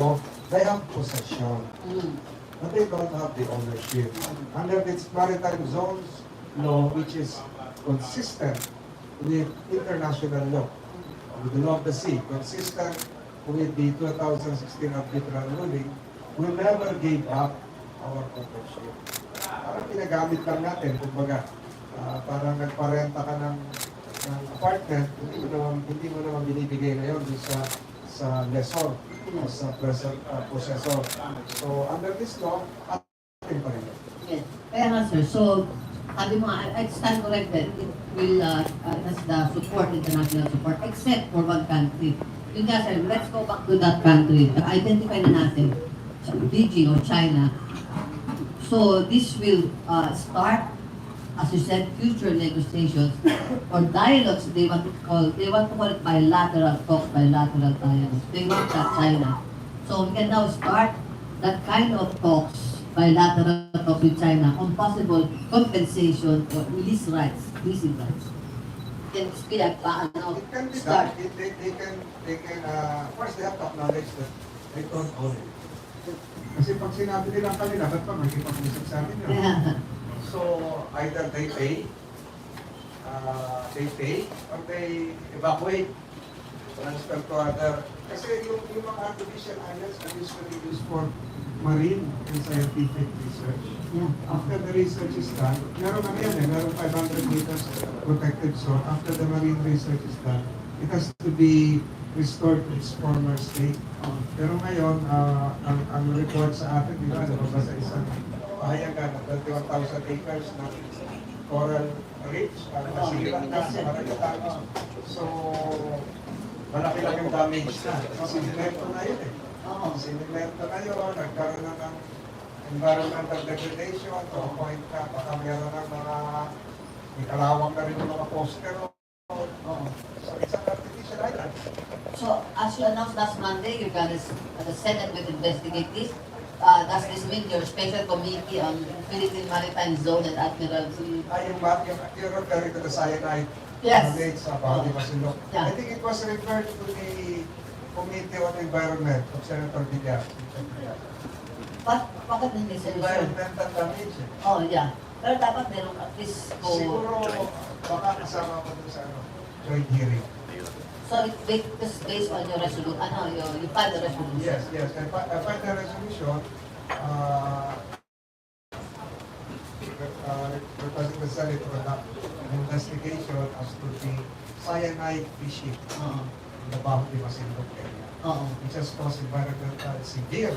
Mexico, they have possession. But they don't have the ownership. Under its maritime zones law, which is consistent with international law, with the law of the sea, consistent with the 2016 arbitral ruling, we never gave up our ownership. Parang ginagamit lang natin, kumbaga, parang nagparenta ka ng apartment, hindi mo naman binibigay na yun sa lessor o sa present possessor. So, under this law, atin pa rin. Yes. Kaya nga sir, so, sabi mo nga, I stand corrected, it will, has the support, international support, except for one country. Yun nga sir, let's go back to that country. Identify na natin, Beijing or China. So, this will start, as you said, future negotiations or dialogues. They want to call it bilateral talks, bilateral dialogues. They want that China. So we can now start that kind of talks, bilateral talks with China on possible compensation or leasing rights. Can speed up, It can be done. They can first they have to acknowledge that they don't own it. Kasi pag sinabi nilang kanila, ba't pa magkipag-usap sa amin yun? Yeah. So, either they pay or they evacuate, transfer to other. Kasi yung mga artificial islands are usually used for marine and scientific research. Yeah. After the research is done, meron na yan meron 500 meters protected zone. After the marine research is done, it has to be restored to its former state. Pero ngayon, ang report sa atin, di ba, nababasa isang pahayagan ng 21,000 acres na coral reef, nasira na sa Maragatan. So, malaki lang yung damage na. Sinimento na yun Sinimento na yun, nagkaroon na ng environmental degradation to a point na baka meron ng mga ikalawang na rin yung mga poster. So, it's an artificial island. So, as you announced last Monday, you're gonna, the Senate will investigate this. Does this mean your special committee on Philippine Maritime Zone and Admiralty? You're referring to the cyanide Yes. sa Bali Masinloc. Yeah. I think it was referred to the Committee on Environment of Senator Villar. Bakit hindi solution? Environmental damage. Oh, yeah. Pero dapat meron at least Siguro, baka kasama ko dun sa joint hearing. So it's based on your resolution, you filed the resolution? Yes. I filed the resolution requesting the Senate to conduct an investigation as to the cyanide fishing in the Bahudi Masinloc area. Which has caused severe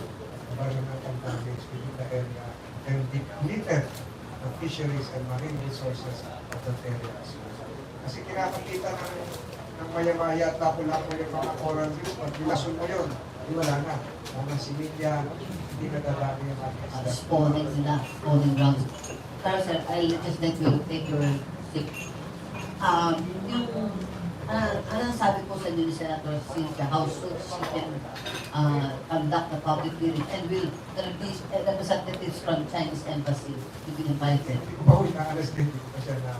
environmental damage within the area and depleted the fisheries and marine resources of that area as well. Kasi kinakakita ng maya-maya at lapo-lapo yung mga coral reefs, pag nilasun mo yun, wala na. Mga similya, hindi na dadami yung ating isda. Spawning grounds. Pero sir, I'll just let you take your seat. Anong sabi po sa inyo ni Senator Cynthia, how soon she can conduct a public hearing and will there be representatives from Chinese Embassy to be invited? Hindi ko pa huy na-alas din, hindi ko pa siya na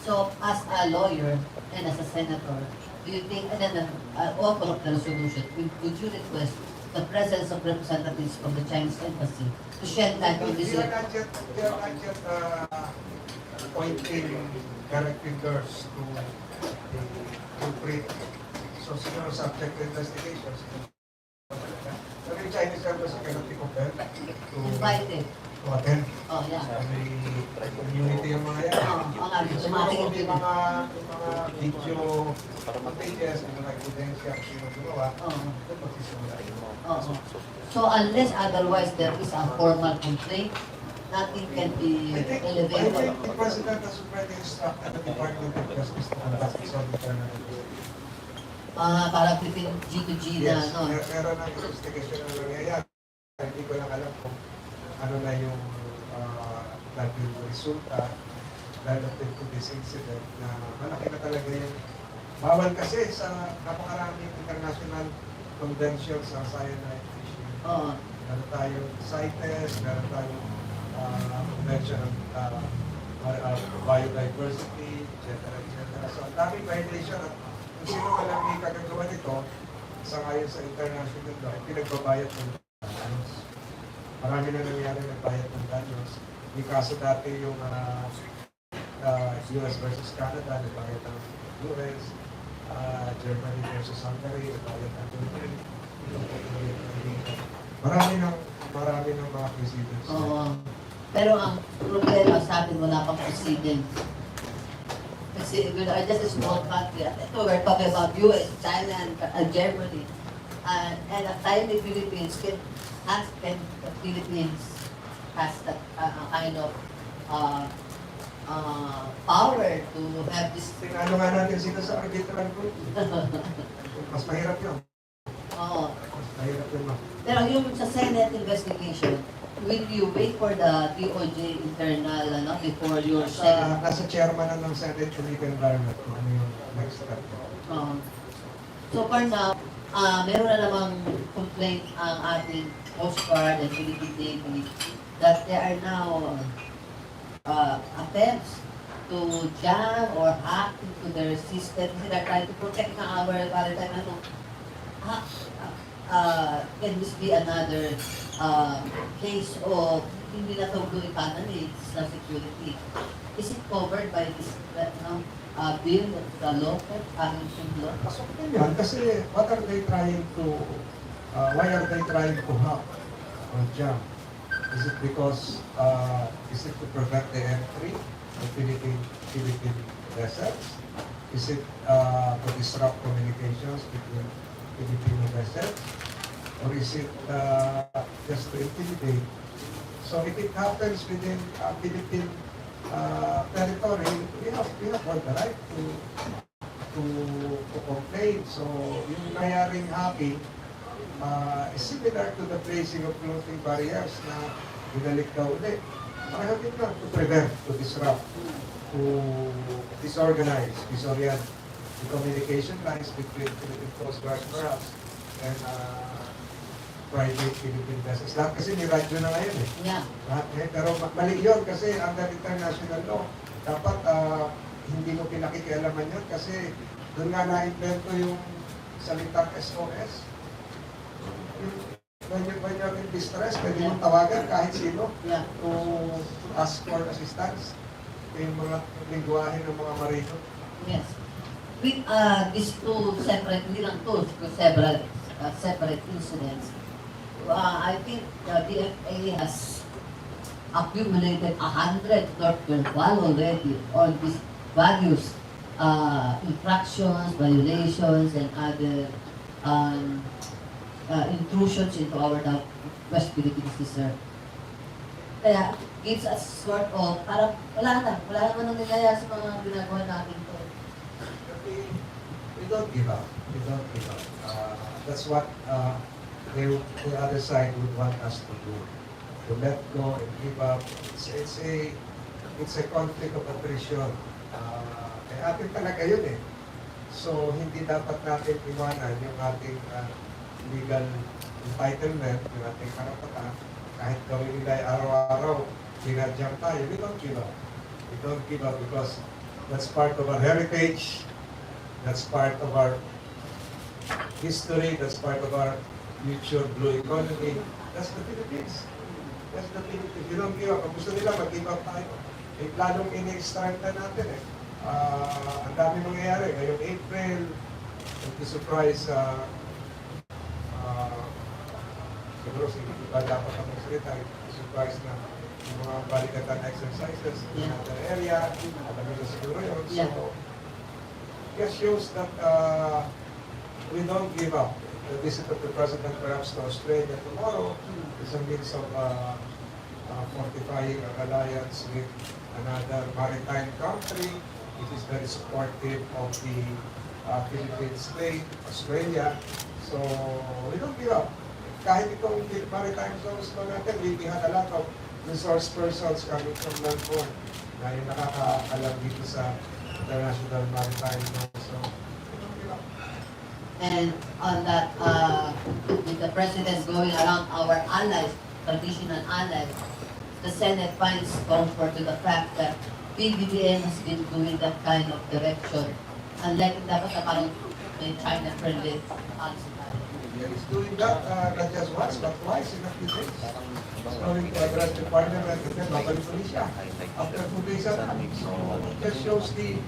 So, as a lawyer and as a senator, do you think, and then author of the resolution, would you request the presence of representatives from the Chinese Embassy to shed light on this? We are not yet pointing direct fingers to the culprit. So, siguro subject to investigations. Pero yung Chinese Embassy cannot be compelled to Invited. attend. Oh, yeah. May community yung mga yan. Siguro kung may mga video pages, mga ebidensya kung sino gumawa, ito magsisimula yun. So, unless otherwise there is a formal complaint, nothing can be elevated. I think the President has already instructed the Department of Justice to conduct its own internal investigation. Para Philippine G2G na, Yes, no? meron ng investigation na nangyayari. Hindi ko lang alam kung ano na yung naging resulta relative to this incident na malaki na talaga yung bawal kasi sa napakaraming international conventions sa cyanide fishing. Meron tayong CITES, meron tayong convention on biodiversity, etc. So ang daming violation at kung sino man ang may kagagawa nito, sangayon sa international law, pinagbabayad ng danos. Marami na nangyari nagbayad ng danos. May kaso dati yung US versus Canada, nagbayad ng US, Germany versus Hungary, nagbayad ng Germany. Marami ng mga precedents. Oo. Pero ang problema sa atin, wala pang precedents. Kasi we are just a small country. At ito, we're talking about US, China, and Germany. And a tiny Philippines can ask the Philippines has that kind of power to have this. Tinalo nga natin sila sa arbitral court. Mas mahirap yun. Oo. Mas mahirap yun. Pero yung sa Senate investigation, will you wait for the DOJ internal before your Senate? Nasa chairman na ng Senate Committee Environment kung ano yung next step. So for now, meron na namang complaint ang ating Coast Guard and Philippine Navy that there are now attempts to jam or hack into their system. Kasi they're trying to protect our maritime can this be another case of hindi na ito blue economy, it's not security? Is it covered by this bill of the law, Constitution law? Pasok din yan kasi what are they trying to, why are they trying to hack or jam? Is it because, is it to prevent the entry of Philippine vessels? Is it to disrupt communications between Filipino vessels? Or is it just to intimidate? So if it happens within Philippine territory, we have all the right to complain. So yung nangyaring hacking is similar to the placing of floating barriers na binalik daw ulit. Pareho din lang to prevent, to disrupt, to disorganize, disorient the communication lines between Philippine Coast Guard perhaps and private Philippine vessels. Lahat kasi may radyo na ngayon eh. Yeah. Lahat pero mali yun kasi under international law, dapat hindi mo pinakikialaman yun kasi doon nga na-invento yung salitang SOS. When you're in distress, pwede mong tawagan kahit sino to ask for assistance. Yung mga lingwahe ng mga marino. Yes. With these two separate, hindi lang two, several separate incidents, I think the DFA has accumulated 100 torture already on these various infractions, violations, and other intrusions into our West Philippines Sea. Kaya, gives us sort of, parang wala naman ang nilaya sa mga ginagawa natin to. We don't give up. We don't give up. That's what the other side would want us to do. To let go and give up. It's a conflict of attrition. Atin talaga yun eh. So, hindi dapat natin iwanan yung ating legal entitlement, yung ating karapatan. Kahit gawin nila araw-araw, ginadjam tayo. We don't give up. We don't give up because that's part of our heritage. That's part of our history. That's part of our future blue economy. That's the Philippines. That's the Philippines. You don't give up. Kung gusto nila, mag-give up tayo. Eh, planong ini-start na natin eh. Ang dami nangyayari. Ngayong April, nag-surprise siguro iba dapat ang magsalita, surprise na yung mga balikatan exercises in another area. Alam nyo siguro yun. So, it shows that we don't give up. The visit of the President perhaps to Australia tomorrow is a means of fortifying our alliance with another maritime country. It is very supportive of the Philippine state, Australia. So, we don't give up. Kahit itong maritime zones pa natin, we had a lot of resource persons coming from Melbourne na yung nakakaalam dito sa international maritime zone. So, we don't give up. And on that, with the President going around our allies, traditional allies, the Senate finds comfort to the fact that PBBM has been doing that kind of direction. Unlike dapat na parang may China-friendly policy tayo. and he's doing that not just once, but twice in a few days. He's going to address the parliament and then babalik ulit siya after 2 days at time. So it just shows the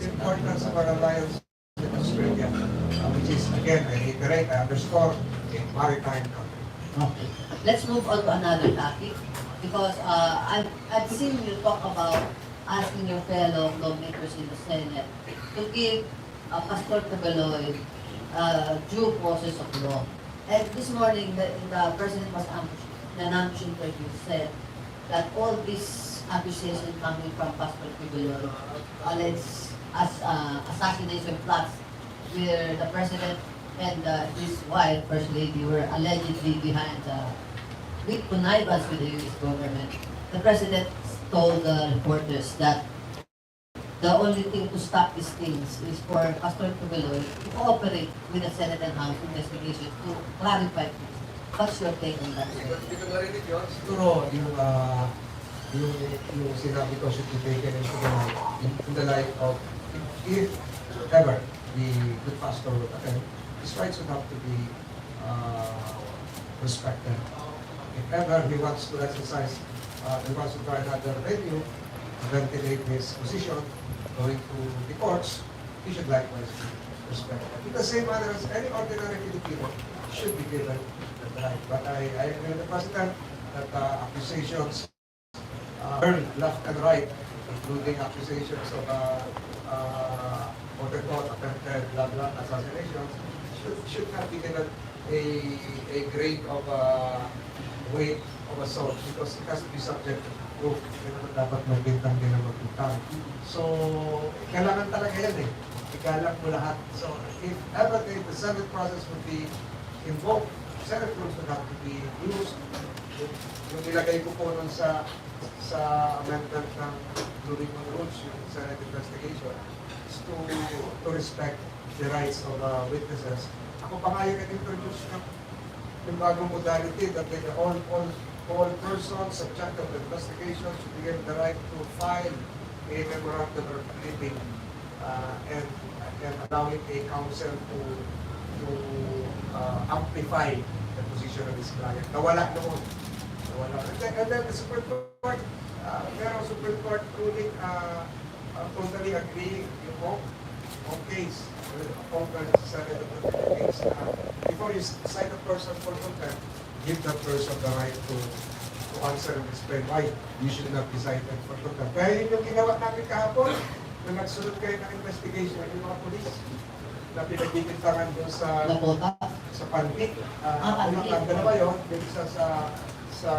importance of our alliance with Australia, which is, again, I reiterate, I underscore, a maritime country. Okay. Let's move on to another topic because I've seen you talk about asking your fellow lawmakers in the Senate to give Pastor Cabelloy due process of law. And this morning, the President was ambushed, in an ambush interview said that all these accusations coming from Pastor Cabelloy alleged as assassination plots where the President and his wife, First Lady, were allegedly behind with connivance with the U.S. government. The President told the reporters that the only thing to stop these things is for Pastor Cabelloy to cooperate with the Senate and House investigation to clarify things. What's your take on that? Hindi ko narinig yun. Siguro yung sinabi ko should be taken in the light of if ever the good pastor would attend, his rights would have to be respected. If ever he wants to exercise, he wants to try another venue to ventilate his position going to the courts, he should likewise be respected. In the same manner as any ordinary Filipino should be given the right. But I agree with the President that accusations left and right, including accusations of what they call attempted blah assassinations, should not be given a grade of weight of assault because it has to be subject to proof. Dapat magbintang din ang magbintang. So, kailangan talaga yan eh. Ikalat mo lahat. So, if ever the Senate process would be invoked, Senate rules would have to be used. Yung nilagay ko po nun sa amendment ng including ng rules, yung Senate investigation, is to respect the rights of witnesses. Ako pa nga yung nag-introduce ng bagong modality that all persons subject of the investigation should be given the right to file a memorandum or clipping and allowing a counsel to amplify the position of his client. Nawala noon. And then the Supreme Court, merong Supreme Court ruling totally agreeing yung home case. Congress decided that the case before you cite a person for contempt, give that person the right to answer and explain why you should not be cited for contempt. Kaya yun yung ginawa namin kahapon, na nagsunod kayo ng investigation yung mga polis na pinagbibintangan doon sa Pantik. Ang dalawa yun, yung isa sa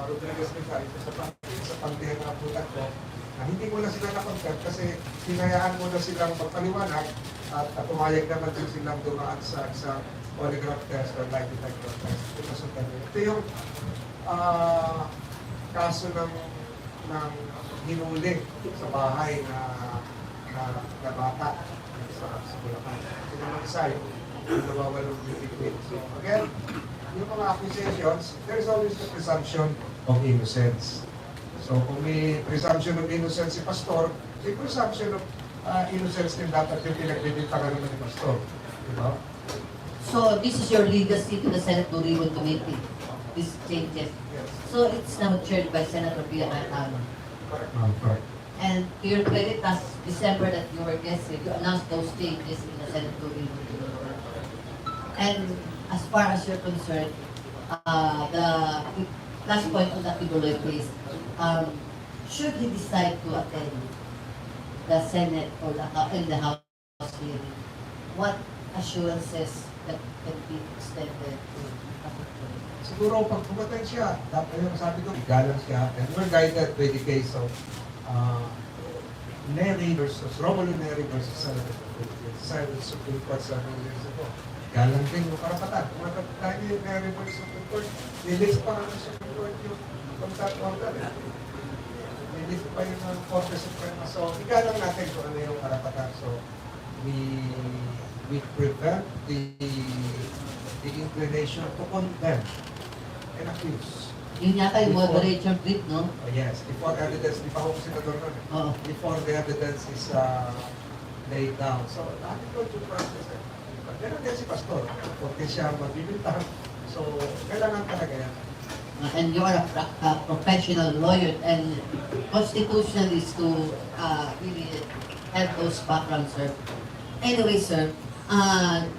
Rodriguez Rizal, isa sa Pantik, sa Pantik na putat ko, na hindi mo na sila na-contempt kasi hinayaan mo na silang magpaliwanag at pumayag naman din silang dumaan sa polygraph test or lie detector test. Ito yung kaso ng hinuli sa bahay na bata sa Bulacan. Ito naman isa yung nawawalong liquid. So again, yung mga accusations, there is always the presumption of innocence. So kung may presumption of innocence si Pastor, may presumption of innocence din dapat yung pinagbibintangan naman ni Pastor. Diba? So this is your legacy to the Senate to be able to make it, these changes. Yes. So it's now chaired by Senator Pia Cayetano. Correct. Correct. And to your credit, last December that you were guesting, you announced those changes in the Senate to be able to do it. And as far as you're concerned, the last point on the Tibuloy case, should he decide to attend the Senate or the House hearing, what assurances that can be extended to Siguro pag pumatay siya, dapat yung sabi ko, igalang siya. And we're guided by the case of Romulo Neri versus Senator decided the Supreme Court several years ago. Galang din yung karapatan. Pumatay niyo yung Neri versus Supreme Court, nilist pa nga ng Supreme Court yung contact order. Nilist pa yung Korte Suprema. So, igalang natin kung ano yung karapatan. So, we prevent the inclination to condemn and accuse. Yun yata yung moderation brief, no? Oh, yes, before evidence, di pa ako senador nun eh. Oo. Before the evidence is laid down. So, natin ko yung process eh. Ganun din si Pastor. 14 siya magbibintang. So, kailangan talaga yan. And you are a professional lawyer and constitutionalist to really have those backgrounds, sir. Anyway, sir,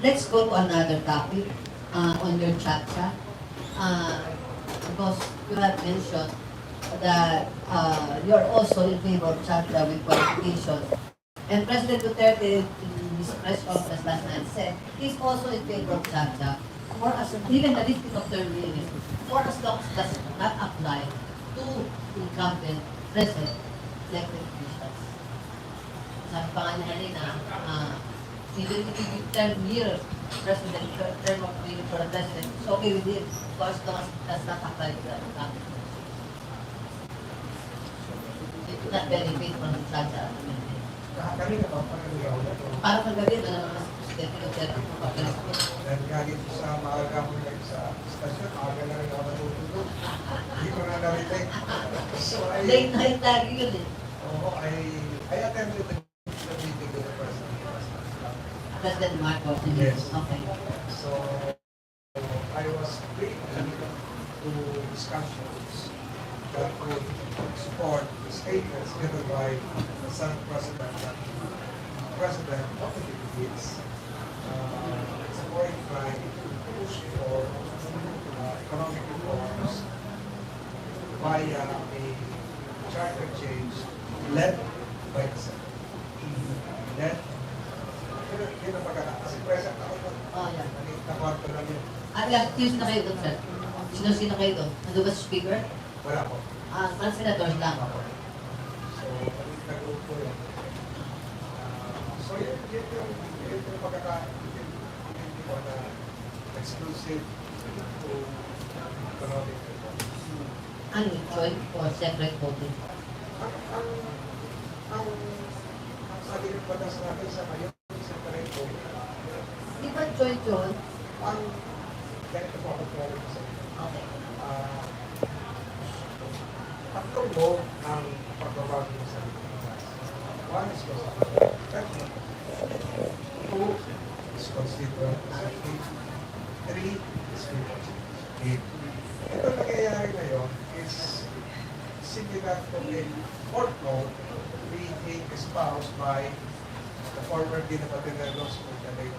let's go to another topic on your chat. Because you have mentioned that you're also in favor of chat with qualification. And President Duterte, in his press conference last night, said he's also in favor of chat for as given the listing of term limits, for as long as does not apply to incumbent present elected officials. Sabi pa nga niya kanina, even if you term year president, term of limit for the president, it's okay with him, for as long as it does not apply to the incumbent. It would not benefit from the chat amendment. Kanina pa, panagawa na ito. Para kagabi, wala naman mas presidente Duterte ng papeles ko. Dahil galing ko sa maaga mo lang sa stasyon, maaga na rin ako natutulog. Hindi ko na narinig. So, Late night lagi yun eh. I attended the meeting with the president. President Marcos. Yes. Okay. So, I was bringing to discussions that would support the statements given by the Senate President of the Philippines, supporting by push for economic reforms via a charter change led by the Senate. Led, yun ang pagkakata. Kasi present ako doon. Oh, yeah. Nakwarto lang yun. Yeah, sino kayo doon, sir? Sino kayo doon? Nandun ba si speaker? Wala po. Mga senators lang. So, nag-group ko yun. So, yun yung pagkakaintindi ko na exclusive to economic reform. Ano, joint or separate voting? Ang sabi ng batas natin sa ngayon, separate voting. Di ba joint yun? Ang ganito po ako sa inyo. Okay. Tatlong mo ang pagbabago ng sarili ng batas. One is constitutional. Two is constitutional. Three is freedom. Ito nangyayari ngayon is similar to a court law being espoused by the former Dean of Ateneo Law School, the late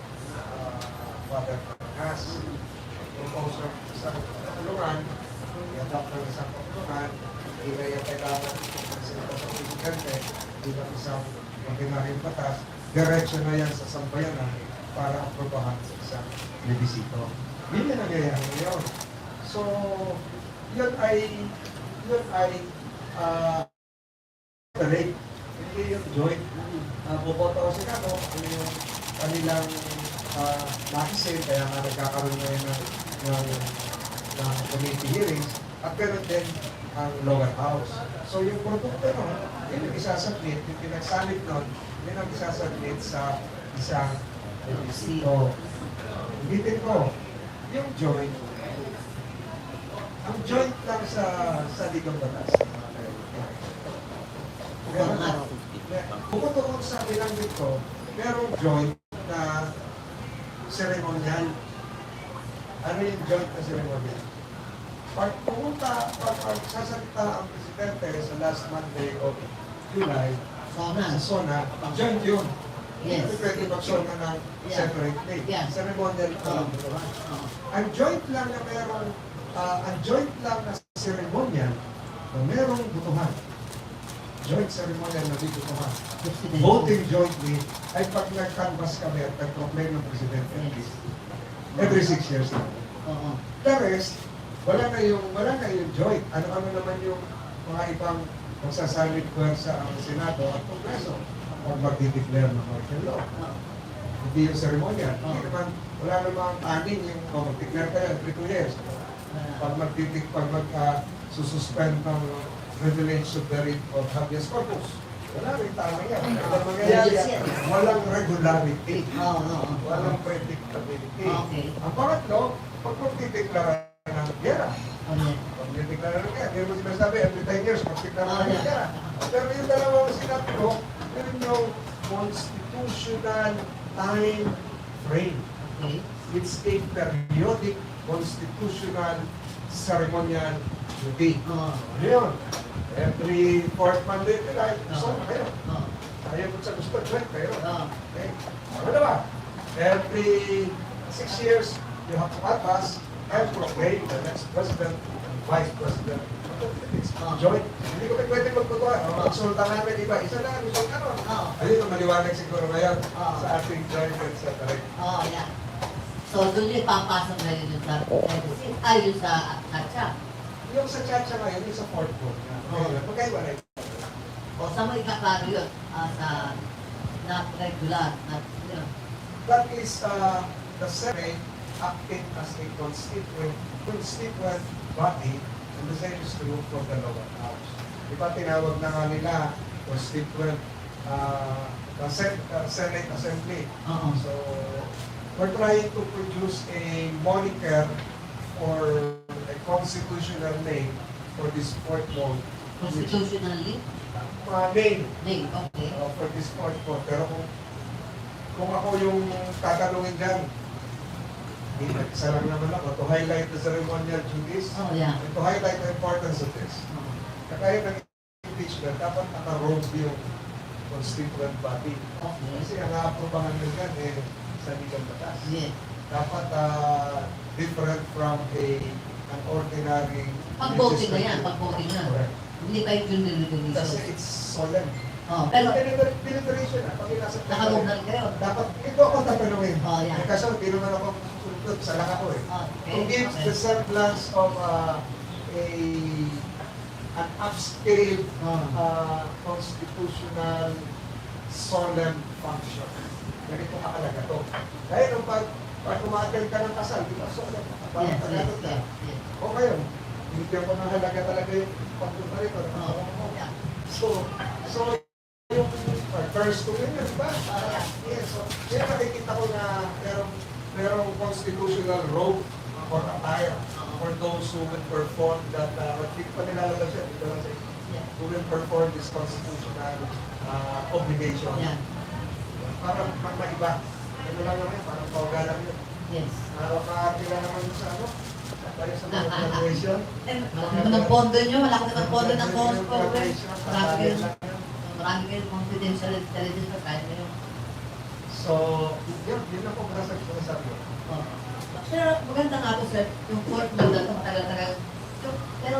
Father Has, proposal ng isang katulungan, i-adopt ng isang katulungan, hindi na yung kailangan ng Senado sa Presidente bilang isang ordinaryong batas, diretso na yan sa sambayanan para aprobahan sa isang plebisito. Yun yung nangyayari ngayon. So, yun ay rate. Hindi yung joint. Boboto o Senado, ano yung kanilang nakisin, kaya nga nagkakaroon ngayon ng committee hearings, at ganoon din ang lower house. So yung produkto nun, yun yung isasubmit, yung pinagsalit nun, yun ang isasubmit sa isang plebisito. Ulitin ko, yung joint, ang joint lang sa ligang batas. Bukod doon sa ilang dito, merong joint na ceremonial. Ano yung joint na ceremonial? Pag sasalita ang Presidente sa last Monday of July, sa SONA, joint yun. Yes. Hindi pwede mag-SONA ng separate day. Yeah. Ceremonial lang. Ang joint lang na merong, ang joint lang na ceremonial na merong butuhan. Joint ceremonial na butuhan. Voting jointly ay pag nag-canvas kami at nag-proclaim ng Presidente every 6 years na. The rest, wala na yung joint. Ano-ano naman yung mga ibang magsasalit puwersa ang Senado at Kongreso pag mag-declare ng martial law. Hindi yung ceremonial. Hindi naman, wala namang anin yung mag-declare kayo every 2 years. Pag mag-suspend ng privilege of the writ of habeas corpus. Wala rin tama yan. Ang mangyayari yan, walang regularity. Walang predictability. Ang pangatlo, pag magdideklara ng gera. Pag magdideklara ng gera, hindi mo sinasabi, every 10 years, magdideklara ng gera. Pero yung dalawang sinabi ko, yun yung constitutional time frame. It's a periodic constitutional ceremonial duty. Oo. Ano yun? Every fourth Monday, gusto na kayo. Oo. Ayaw mo sa gusto, join kayo. Oo. Okay? Ano na ba? Every 6 years, you have to pass and proclaim the next president and vice president of the Philippines. Join. Hindi ko pwede magtutuwa. Konsulta namin iba. Isa na, gusto ka nun. Ayun ang maliwanag siguro ngayon sa ating joint and separate. Oo, yan. So, doon yung papasok na yun sa medicine. Ay, yung sa atcha. Yung sa chacha ngayon, yung sa fourth board. Magkaiba na yun. O, saan mo ikaklaro yun? Sa not regular, not, you know. That is the Senate acting as a constituent body, and the same is true for the lower house. Diba tinawag na nga nila constituent Senate Assembly. So, we're trying to produce a moniker or a constitutional name for this fourth mode. Constitutionally? Name. Name, okay. For this fourth mode. Pero kung ako yung tatanungin dyan, isa lang naman ako, to highlight the ceremonial duties, Oh, yeah. and to highlight the importance of this. Kaya ng impeachment, dapat naka-robe yung constituent body. Okay. Kasi ang aaprobahan nila sa legal batas. Yeah. Dapat different from an ordinary Pag-voting na yan, pag-voting na. Correct. Hindi pa yung deliberation. Kasi it's solemn. Pero, Deliberation ako inasa nakalog na rin kayo. dapat ito ako tatanungin. Yeah. Kasi hindi naman ako susunod sa lang ako eh. Okay. To give the semblance of an upscale constitutional solemn function. Ganito kakalaga to. Kaya nung pag umattend ka ng kasal, di ba solemn? Parang Yes, talaga yes, ka. yes, yes. O ngayon, hindi ko na halaga talaga yung pagpunta rito. Yeah. So yung first to win, di ba? Yes, so kaya nakikita ko na merong constitutional robe or attire for those who will perform that, hindi pa nilalabas yan, dito lang sa who will perform this constitutional obligation. Yeah. Parang maiba. Ano lang naman, parang pauga lang yun. Yes. Makakila naman yun sa ano? Tayo sa mga graduation. Ng pondo nyo, wala ka naman pondo ng conference. Marami kayo confidential intelligence pa kahit ngayon. So, yun lang po masasabi ko. Pero maganda nga po sir, yung court mo na itong tagal-tagal. Pero,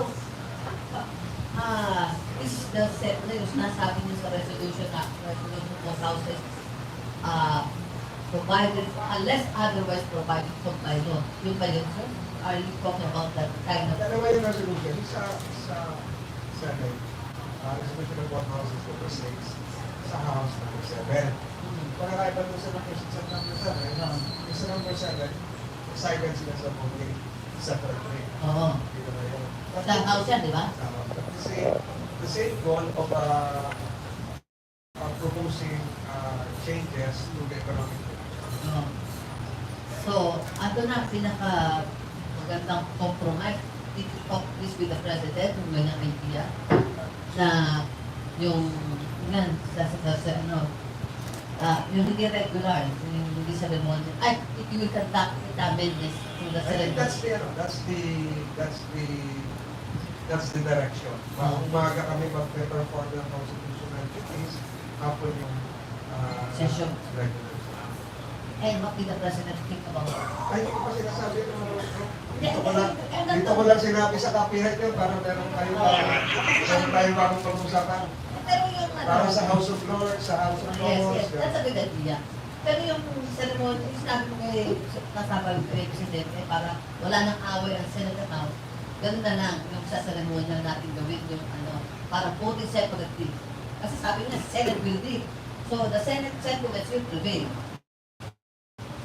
is the set na yung sinasabi niyo sa resolution na resolution of houses provided, unless otherwise provided by law. Yung ba yun sir? Are you talking about that kind of... Dalawa yung resolution. Sa Senate, resolution of what houses number 6, sa House number 7. Kung nakaiba doon sa number 6 at number 7, yung sa number 7, excited sila sa voting separately. Oo. Dito na yun. Sa House yan, di ba? The same goal of proposing changes to the economic policy. So, ato na pinaka magandang compromise. Did you talk this with the President, yung ganyang idea, na yung, yan, yung hindi regular, yung hindi ceremonial, ay, if you will conduct it, business through the I think ceremony. that's the direction. Umaga kami mag-perform ng constitutional duties, hapon yung Session. regular. And what did the President think about it? Ay, hindi ko pa sinasabi. Dito ko lang sinabi sa kapihan yun, parang meron tayong bagong pag-usapan. Pero yung Para sa House of Lords, sa House of Yes, Lords. yes, that's a good idea. Pero yung ceremony, yung sinabi mo kay kasabay kay Presidente, para wala nang away ang Senate at House, ganun na lang yung sa ceremonial natin gawin, yung para voting separately. Kasi sabi niya, Senate will be. So the Senate sentiments will prevail.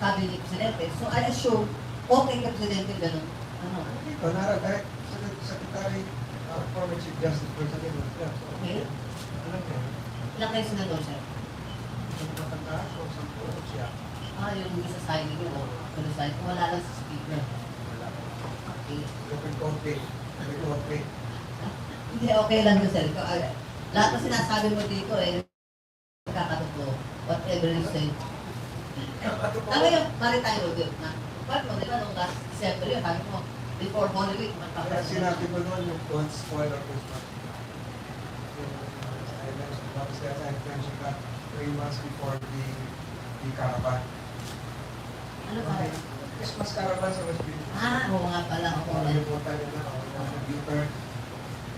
Sabi ni Presidente. So I assume, okay ka Presidente ganun. Dito, kahit Secretary, former Chief Justice, President, Okay? alam niya, Ilang kayo senador, sir? yung matandaan ko, 10 siya. Yung isa signing ko, wala lang sa speaker. Wala. Okay. Open conflict. Hindi, okay lang yun, sir. Lahat na sinasabi mo dito nakakatotoo. Whatever you say. Ngayon, mali tayo, na Ba't mo, di ba, nung last December yun, sabi mo, before Holy Week, Kaya magpapasok. sinabi ko noon yung don't spoil our Christmas. I mentioned, obviously as I mentioned that 3 months before the caravan. Ano ba? Christmas caravan sa West Philippines. Oo nga pala. Ako, nalimutan nila ako ng computer.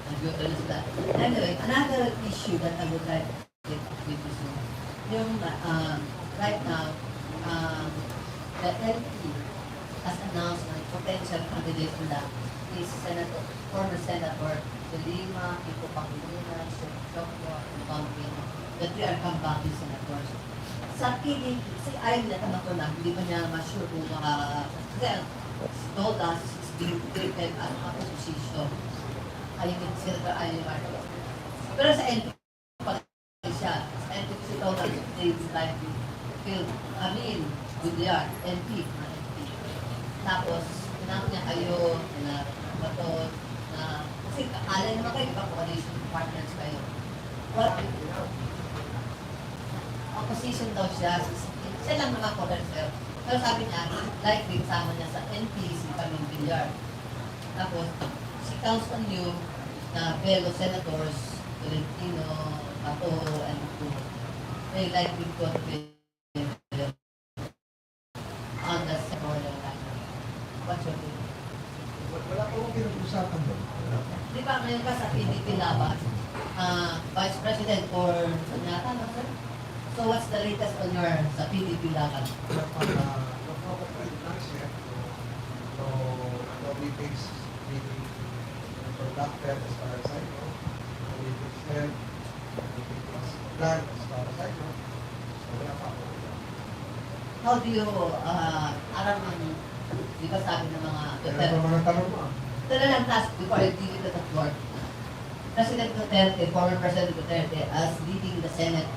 Nag-build sila. Anyway, another issue that I would like to get with you soon. Yung, right now, the LP has announced a potential candidate for that is former Senator De Lima, Kiko Pangilinan, Choclo, and Pampino. The three are comeback senators. Sa PDP, si Ayon na tanong ko na, hindi pa niya ma-sure kung kasi told us it's being treated as a opposition. Ayun yung Senator Ayon Marcos. Pero sa NP, pag siya, sa NP si told us they would like to fill, with the NP. Tapos, tinanong niya kayo, na bato, na, kasi alay naman kayo, diba, coalition partners kayo. What, opposition daw siya, siya lang naman ko sir. Pero sabi niya, likely kasama niya sa NP, si Camille Villar. Tapos, she counts on you na fellow senators, Tolentino, Bato, and Ito, they likely to be on the senatorial line. What's your opinion? Wala ko kong pinag-usapan doon. Di ba ngayon ka sa PDP laban, Vice President for Sanyata, no sir? So what's the latest on your sa PDP laban? Wala pa na, no-cooperate lang siya. No meetings being conducted as far as I know. No meetings held. No meetings planned as far as I know. So wala pa ako. How do you, araman, di ba sabi ng mga Kaya pa mga tanong mo. Ito na lang task before I give it to the floor. President Duterte, former President Duterte, as leading the Senate,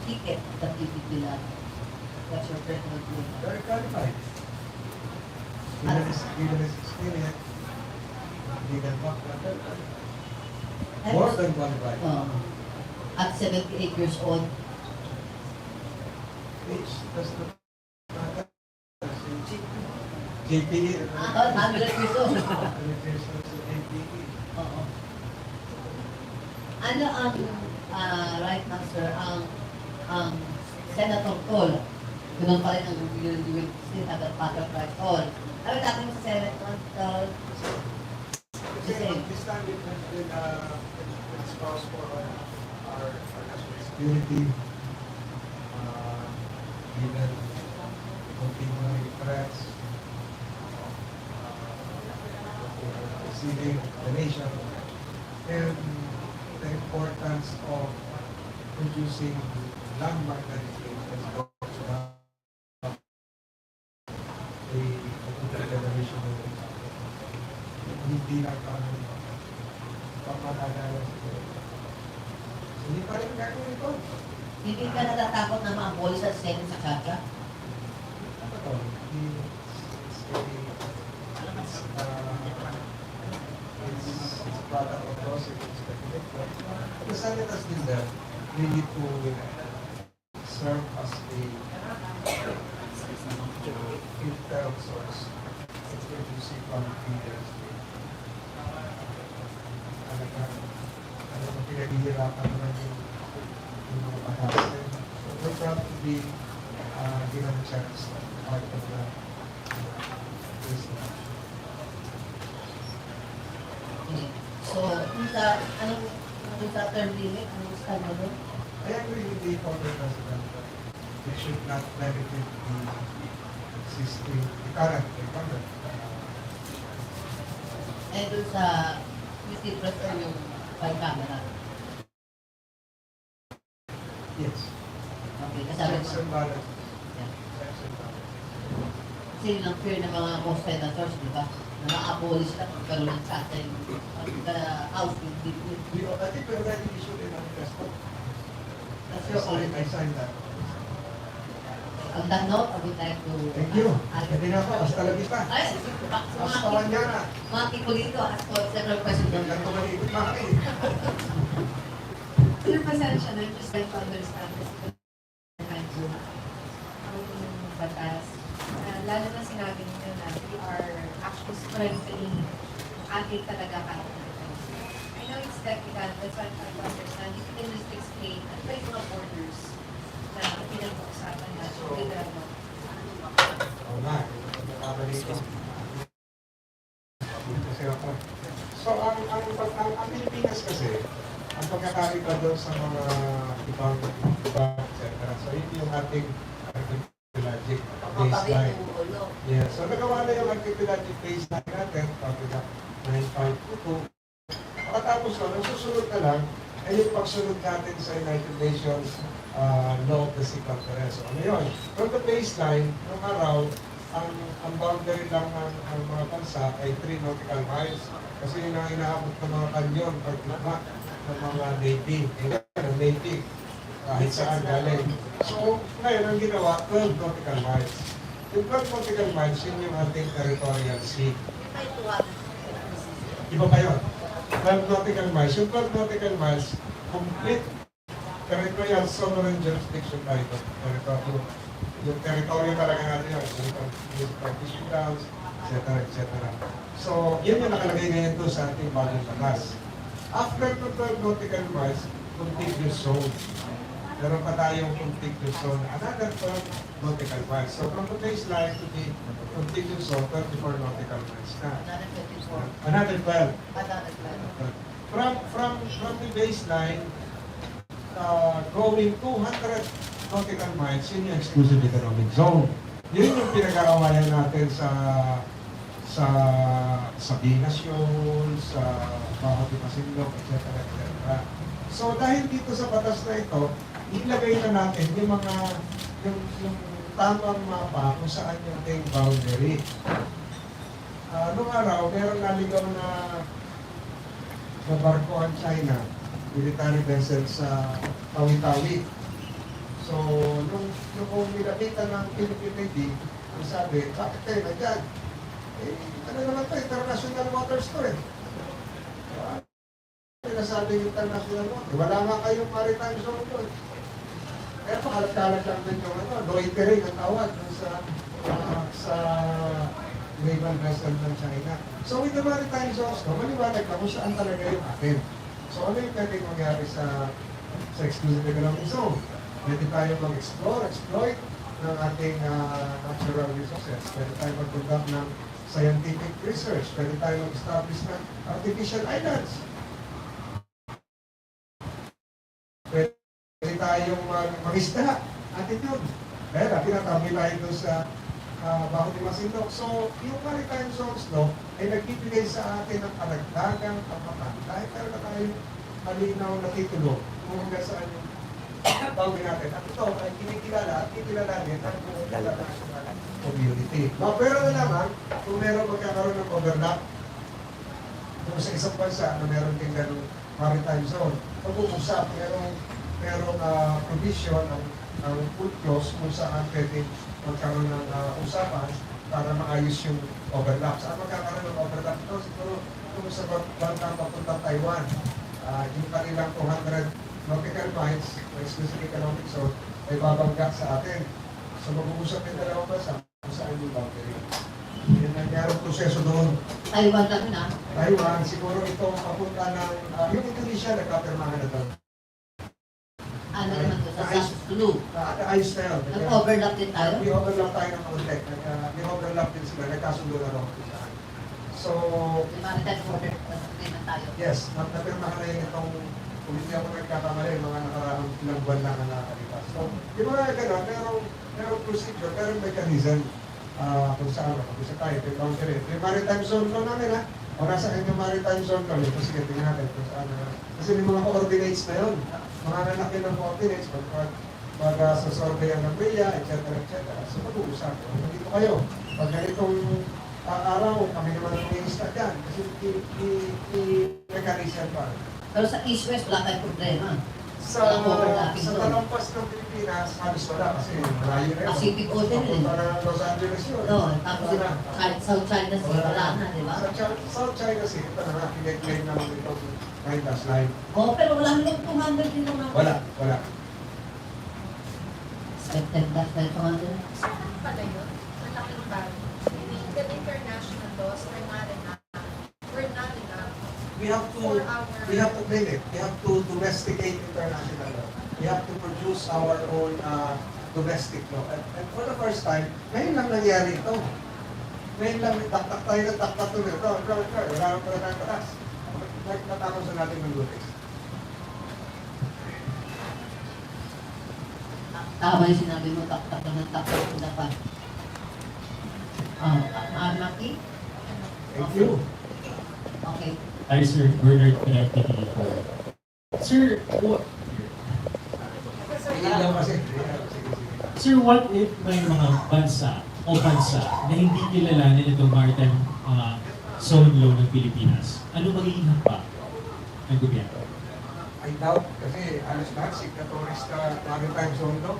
ticket the PDP lang. What's your personal view? Very qualified. Given his experience, legal background, more than qualified. At 78 years old, Age does not matter. JPE. 100 years old. JPE. Oo. Ano ang, right now sir, ang Senator TOL, ganun pa rin ang you will still have a battle cry TOL. Ano natin sa Senate, TOL? Kasi this time with spouse for our national security, given continuing threats, receiving the nation, and the importance of producing landmark legislation that goes back a future generation of hindi lang pagmadadala siguro. So, hindi pa rin gagawin ito. Hindi ka natatakot na ma-abolish sa Senate sa Chacha? Ano to? It's a product of process. The Senate has been there really to serve as a filter of source in producing public leaders. Ano pinaghihirapan naman yung mga batas. So we're proud to be given a chance part of this. Okay. So, anong sa term limit? Anong stand mo doon? I agree with the former president that we should not benefit the existing, the current incumbent. Eh, doon sa, you still prefer yung bicameral? Yes. Okay, kasabi Checks mo. and balances. Yeah. Checks and balances. Kasi yun ang fear ng mga co-senators, di ba? Na ma-abolish lang magkaroon ng Chacha yung House with I think we already issued a manifesto. That's your I policy. signed that. On that note, I would like to... Thank you. Hindi na ako. Hasta la vista. Ay, Hasta mañana. mga kikulito, ask for several questions. Hanggang tumalikod mga kayo. Sir, pasensya na, just trying to understand this. Ang batas. Lalo na sinabi niyo strengthening ating talaga confidence. I know it's technical, that's why I'm trying to understand. If you can just explain, ano ba yung mga borders na pinag-uusapan natin with the Oo nga, nakabalik ko. Kasi ako. So, ang Pilipinas kasi, ang pagkakaiba doon sa mga ibang, etc. So, yun yung ating archipelagic baseline. Yeah. So, nagawa na yung archipelagic baseline natin, pagka 9522. Pagkatapos nun, ang susunod na lang, ay yung pagsunod natin sa United Nations Law of the Sea Conference. So, ano yun? From the baseline, nung araw, ang boundary lang ng mga bansa ay 3 nautical miles. Kasi yun ang inaabot ng mga kanyon pag lama ng mga Navy. Ng Navy, kahit saan galing. So, ngayon ang ginawa, 12 nautical miles. Yung 12 nautical miles, yun yung ating territorial sea. Iba pa yun. 12 nautical miles. Yung 12 nautical miles, complete territorial sovereign jurisdiction tayo. Yung territory talaga natin yun. Yung partition grounds, etc. etc. So, yun yung nakalagay ngayon doon sa ating bagong batas. After the 12 nautical miles, contiguous zone. Meron pa tayong contiguous zone, another 12 nautical miles. So, from the baseline to the contiguous zone, 24 nautical miles na. Another 12. From the baseline, going 200 nautical miles, yun yung exclusive economic zone. Yun yung pinag-aawayan natin sa Binasyon, sa Baho de Masinloc, etc. etc. So dahil dito sa batas na ito, ilagay na natin yung mga yung tamang mapa kung saan yung ating boundary. Noong araw, meron naligaw na barko ang China, military vessel sa Tawi-Tawi. So, nung nilapitan ng Philippine Navy, ang sabi, bakit kayo na dyan? Eh, ano naman ito, international waters to eh. Sinasabi yung international waters, wala nga kayong maritime zone doon. Kaya pakalat-kalat lang din yung loitering ang tawag sa naval vessel ng China. So, with the maritime zones, maliwanag na kung saan talaga yung atin. So, ano yung pwedeng mangyari sa exclusive economic zone? Pwede tayo mag-explore, exploit ng ating natural resources. Pwede tayo mag-conduct ng scientific research. Pwede tayo mag-establish ng artificial islands. Pwede tayong mag-isda. Atin yun. Kaya tinatabi tayo doon sa Baho de Masinloc. So, yung maritime zones ay nagbibigay sa atin ng karagdagang kapatan. Dahil talaga tayong malinaw na titulo kung hanggang saan yung boundary natin. At ito ay kinikilala at kikilalanin ang international community. Pero na naman, kung meron magkakaroon ng overlap kung sa isang bansa na meron din ganung maritime zone, pag-uusap, merong provision ng full clause kung saan pwedeng magkaroon ng usapan para maayos yung overlap. Saan magkakaroon ng overlap ito? Siguro kung sa bantang papuntang Taiwan, yung kanilang 200 nautical miles, exclusive economic zone, ay babangga sa atin. So mag-uusap yung dalawang bansa kung saan yung boundary. Yung nangyarong proseso doon. Taiwan lang na. Taiwan, siguro ito papunta ng, yung Indonesia nagkapirmahan na doon. Ano naman to sa South Blue? Ayos na yun. Nag-overlap din tayo? May overlap tayo ng contact. May overlap din sila. Nagkasundo na rin. So, May maritime border agreement tayo. yes, napirmahan na yun itong, kung hindi ako nagkakamali, mga nakaraang ilang buwan lang na nakakalipas. So, di ba nga gano'n, merong procedure, merong mechanism kung saan mag-usap tayo. May boundary. May maritime zone lang namin ha. O nasa yung maritime zone lang. Ito sige, tingnan natin kung saan. Kasi may mga coordinates na yun. Mga nalaki ng coordinates, pag sa survey ng RIA, etc. etc. So, mag-uusap. Dito kayo. Pag ganitong araw, kami naman ang i-insta dyan. Kasi i-mechanism pa. Pero sa East-West, wala tayong problema. Sa talampas ng Pilipinas, halos wala kasi malayo na yun. Pacific Ocean yun. Papunta na Los Angeles yun. No, tapos South China Sea, wala na, di ba? South China Sea, ito na nga, pinag-claim naman itong Mahitas Line. Oo, pero wala hanggang 200 din naman. Wala. Expected that tayo 200. Saan pala yun? Malaking bag. The international laws are not we have to, claim it. We have to domesticate international law. We have to produce our own domestic law. And for the first time, ngayon lang nangyari ito. Ngayon lang, taktak tayo ng taktak to. Wala nang pala tayong batas. Natapos na natin ng notice. Tama yung sinabi mo, taktak ng taktak ko dapat. Maki? Thank you. Okay. Hi, Sir. Bernard Connecticut. Sir, Ilaw kasi. Sir, what if may mga bansa na hindi kilalanin itong maritime zone law ng Pilipinas? Ano magiging hapa ng gobyerno? I doubt kasi alas lahat, signatories na maritime zone law.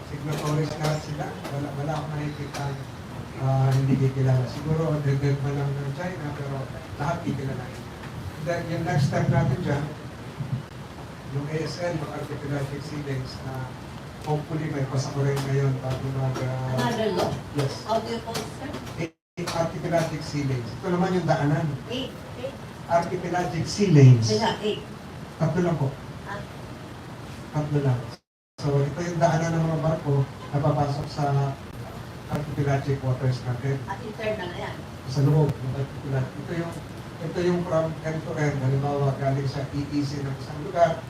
Signatories na sila. Wala akong nakikita hindi kikilala. Siguro, dagdag man lang ng China, pero lahat kikilala. Then, yung next step natin dyan, yung ASL, yung articulated ceilings, na hopefully may pasakurin ngayon bago mag... Another law? Yes. How do you call it, sir? Articulated ceilings. Ito naman yung daanan. 8. Archipelagic sea lanes. Sila, 8. Tatlo lang po. Tatlo lang. So, ito yung daanan ng mga barko na papasok sa archipelagic waters natin. At internal na yan. Sa loob ng archipelagic. Ito yung from end to end. Halimbawa, galing sa EEC ng isang lugar.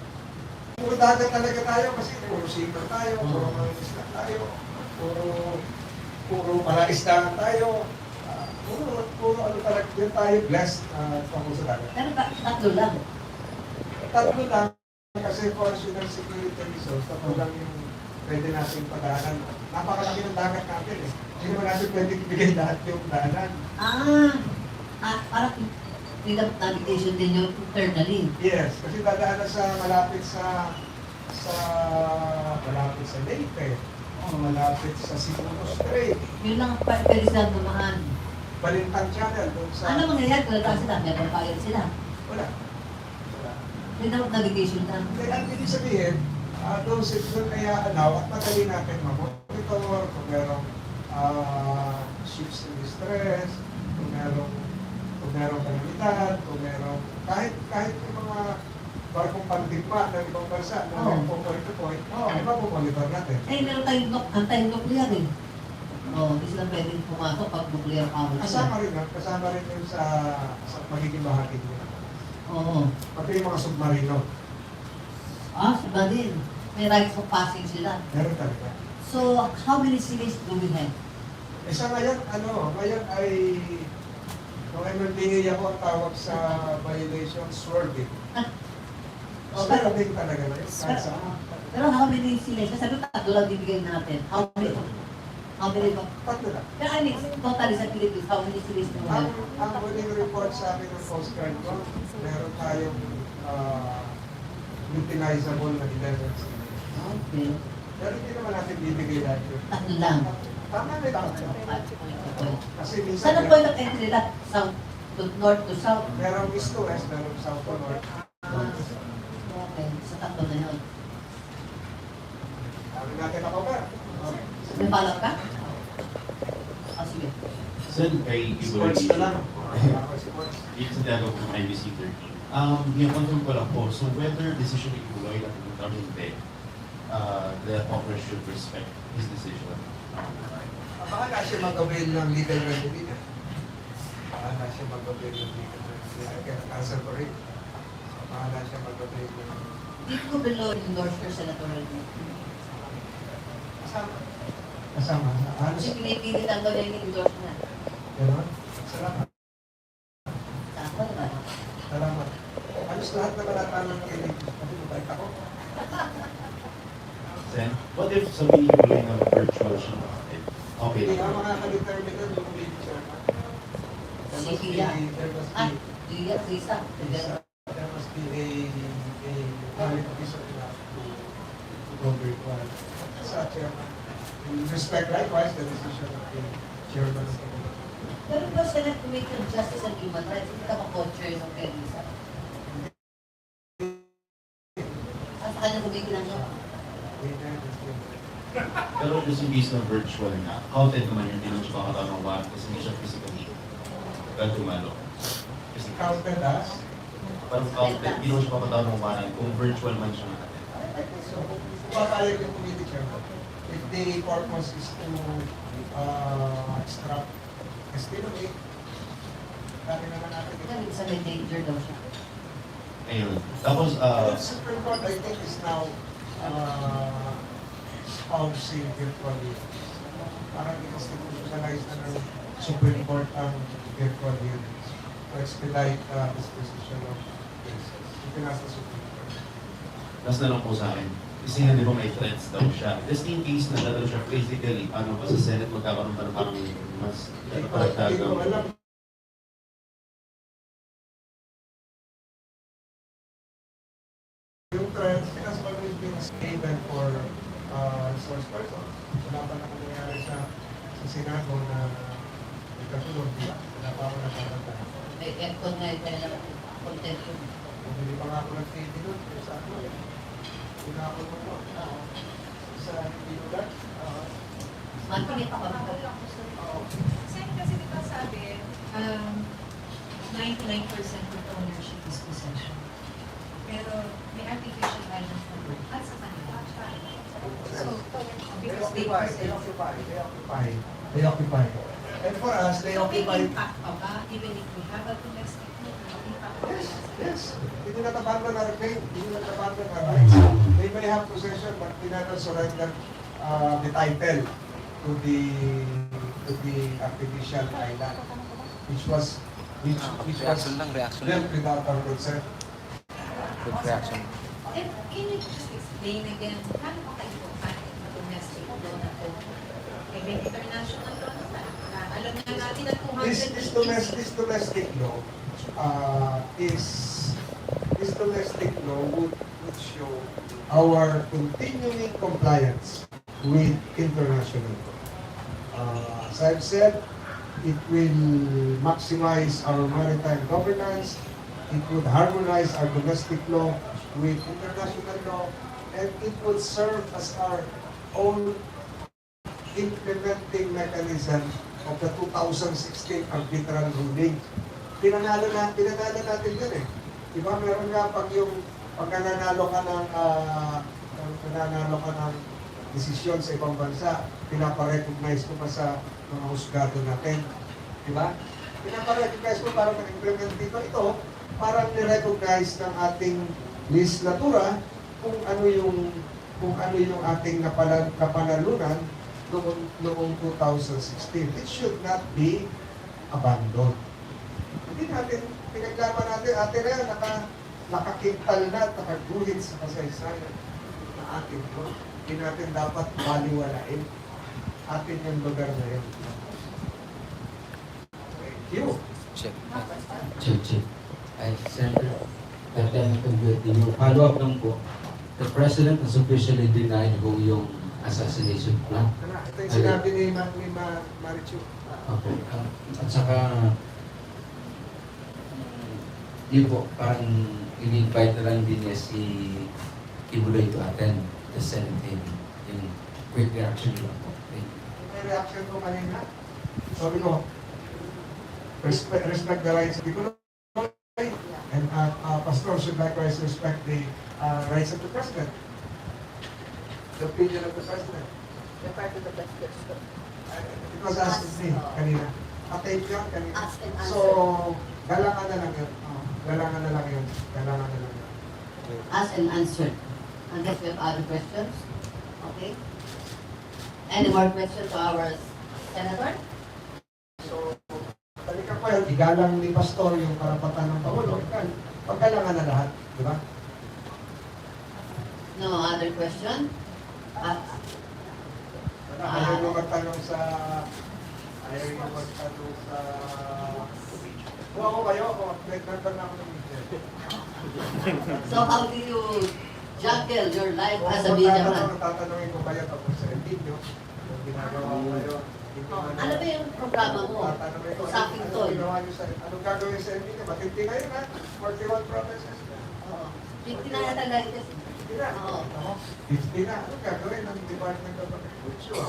Puro dagat talaga tayo kasi puro seaman tayo, puro mga isla tayo, puro palaistaan tayo. Puro ano talaga, yun tayo blessed tungkol sa dagat. Pero tatlo lang. Tatlo lang kasi for national security resource, tatlo lang yung pwede natin padaanan. Napakalaki ng dagat natin eh. Hindi naman natin pwede ibigay lahat yung daanan. Parang navigation din yung internally. Yes, kasi dadaanan sa malapit sa Leyte, malapit sa Cebu Strait, Yun lang pwede sila dumaan. Balintang Channel, doon sa... Ano mangyayari kung nataas sila? Meron pa sila. Wala. Without navigation lang. Kaya ang ibig sabihin, doon kaya at madali natin mamonitor kung merong ships in distress, kung merong kalamidad, kung merong kahit yung mga barkong pandigma ng ibang bansa na po point to point, mapomonitor natin. Meron tayong anti-nuclear eh. Hindi sila pwedeng pumasok pag nuclear power sila. Kasama rin yun sa magiging bahagi nila. Oo. Pati yung mga submarino. Iba din. May rights of passing sila. Meron talaga. So, how many cities do we have? Isa ngayon ay nung MLDA ako ang tawag sa violation swerving. Swerving talaga na yun. Pero how many cities? Sabi ko, tatlo lang bibigyan natin. How many ba? Tatlo lang. Pero I mean, totally sa Philippines, how many cities do we have? Ang huling report sa amin ng Coast Guard ko, meron tayong utilizable na 11 cities. Okay. Pero hindi naman natin bibigay lahat yun. Tatlo lang. Tama na tatlo. Kasi minsan, Saan ang point of entry nila? South to north to south? merong east to west, merong south to north. Okay, sa tatlo na yun. Sabi natin ako ba? May follow ka? Sige. Sir, kay Sports na lang. Dito sa dialogue ng IBC 13. Yung confirm ko lang po, so whether decision ni Kuloy na pumunta rin hindi, the Congress should respect his decision. Bahala siya mag-avail ng legal remedy niya. Bahala siya mag-avail ng legal remedy. I can answer for it. Bahala siya mag-avail ng... Did ko below endorse your senatorial Kasama. Kasi pinipili lang daw niya yung endorse niya. Ganon? Salamat. Saan ba? Salamat. Halos lahat na malatanong kilig. Kasi mabait ako. Sen, what if sabihin Kuloy ng virtual siya? Okay. Hindi nga makakadetermine nun yung lead chairman. Si Pia. Pia, Lisa. There must be a valid reason enough to go virtual. Sa chairman. We respect likewise the decision of the chairman of the committee. Pero ba Senate Committee on Justice and Human Rights, hindi ka ma-co-chair ng kay Lisa? At sa kanya committee lang yun. Pero just in case na virtual na, counted naman yung tinong siya kakatanong one kasi hindi siya physically dumalo. Kasi Counted as? parang counted, hindi mo siya papatawag ng umanan kung virtual man siya natin. I think so. Papayag yung committee chair. If the purpose is to extract estimate, dami naman natin. Minsan may danger daw siya. Ayun. Tapos, The Supreme Court, I think, is now spousing virtually. Parang institutionalize na ng Supreme Court ang virtual hearings to expedite disposition of cases. Ipinasa Supreme Court. last na lang po sa akin. Kasi nga, di ba may threats daw siya. Just in case na dadalo siya physically, paano pa sa Senate magkakaroon pa ng parang mas Hindi ko alam. Yung trends, has always been stable for resource persons. Wala pa naman nangyari sa Senado na nagkatulong, di ba? Wala pa ako nakakata. May aircon nga yung kailangan content yun. Hindi pa nga ako nag-TV doon, sa ano eh. Pinakot mo po. Sa Pinulan. Mantinit ako na. Sen, kasi di ba sabi, 99% of ownership is possession. Pero may artificial violence na at sa kanila. So, because they possess. They occupy. And for us, they So, may occupy. impact pa ba? Even if we have a domestic law, may impact pa ba? Yes. They do not abandon our claim. They do not abandon our rights. They may have possession, but they never surrender the title to the artificial island, which was Reaction lang, reaction lang. built without our consent. Good reaction. And can you just explain again, paano pa kayo pumapit na domestic law na to? May international law na ba? Alam nga natin na 200 This domestic law this domestic law would show our continuing compliance with international law. As I've said, it will maximize our maritime governance, it would harmonize our domestic law with international law, and it would serve as our own implementing mechanism of the 2016 arbitral ruling. Pinanalo natin yun eh. Diba meron nga pag nananalo ka ng desisyon sa ibang bansa, pinaparecognize ko pa sa mga husgado natin. Diba? Pinaparecognize ko para mag-implement dito. Ito, parang ni-recognize ng ating legislatura kung ano yung ating napanalunan noong 2016. It should not be abandoned. Hindi natin, pinaglaban natin, atin na yan, nakakintal na, nakaguhit sa kasaysayan na atin ko. Hindi natin dapat baliwalain. Atin yung lugar na yun. Thank you. Check. Check. Ay, Senator, yung follow-up lang po. The President has officially denied yung assassination plan. Ito yung sinabi ni Marichu. Okay. At saka, yun po, parang in-invite na lang din niya si Kibuloy to attend the Senate hearing. Yung quick reaction lang po. Thank you. May reaction ko kanina. Sabi ko, respect the rights of the Pinoy, and Pastor should likewise respect the rights of the President. The opinion of the President. It was asked of me kanina. At-tape yun kanina. Ask and answer. So, galangan na lang yun. Galangan na lang yun. Ask and answer. Unless we have other questions. Okay? Any more questions to our Senator? So, balikan ko yun. Igalang ni Pastor yung karapatan ng Pangulo. Paggalangan na lahat. Di ba? No other question? Ayaw nyo magtanong sa... Kung ako kayo, nagtanong na ako ng media. So how do you juggle your life as a media man? Tatanungin ko kayo tapos sa video. Yung ginagawa ko kayo. Ano ba yung programa mo? Tatanungin ko, Usaping ano tol. ginawa nyo sa... Anong gagawin sa video? Matindi kayo na. 41 provinces. Oo. 50 na yata lang ito. 50 na. Oo. 50 na. Anong gagawin ng Department of Agriculture?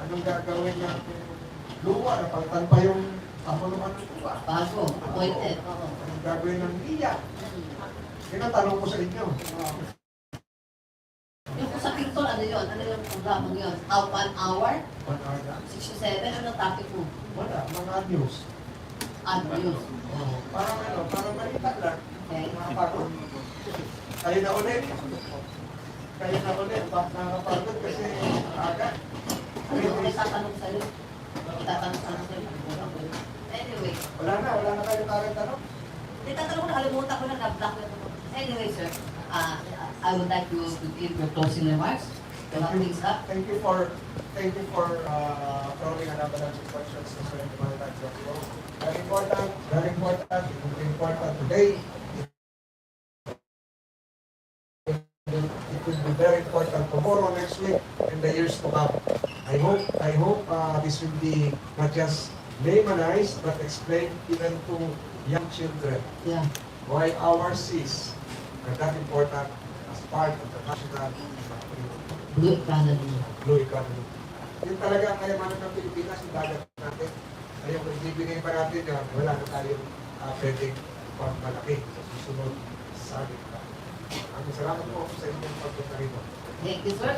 Anong gagawin ng luwa? Napalitan pa yung Kapulukan ng Cuba. Bago, appointed. Oo. Anong gagawin ng NIA? Tinatanong ko sa inyo. Yung usaping tol, ano yun? Ano yung programa yun? 1 hour? 1 hour na. 67? Ano ang topic mo? Wala, mga news. Ano yun? Parang balita lang. Okay. Nakapagod. Kayo na ulit. Kayo na ulit. Bakit nakapagod? Kasi agad. Ano yung itatanong sa'yo? Itatanong sa'yo? Anyway. Wala na kayo tanong. Itatanong ko, nakalimutan ko na, na-block na ito. Anyway, sir, I would like to give your closing remarks to wrap things up. Thank you for throwing an avalanche of questions to Sir Maritime Joshua. Very important, very important. It will be important today. It will be very important tomorrow, next week, and the years to come. I hope this will be not just laymanized, but explained even to young children Yeah. why our seas are that important as part of the national Blue economy. blue economy. Yun talaga ang kayamanan ng Pilipinas, yung dagat natin. Kaya kung ibibigay pa natin yan, wala na tayong pwedeng pagmalaki sa susunod sa ating. Maraming salamat po sa inyong pagpunta rito. Thank you, sir.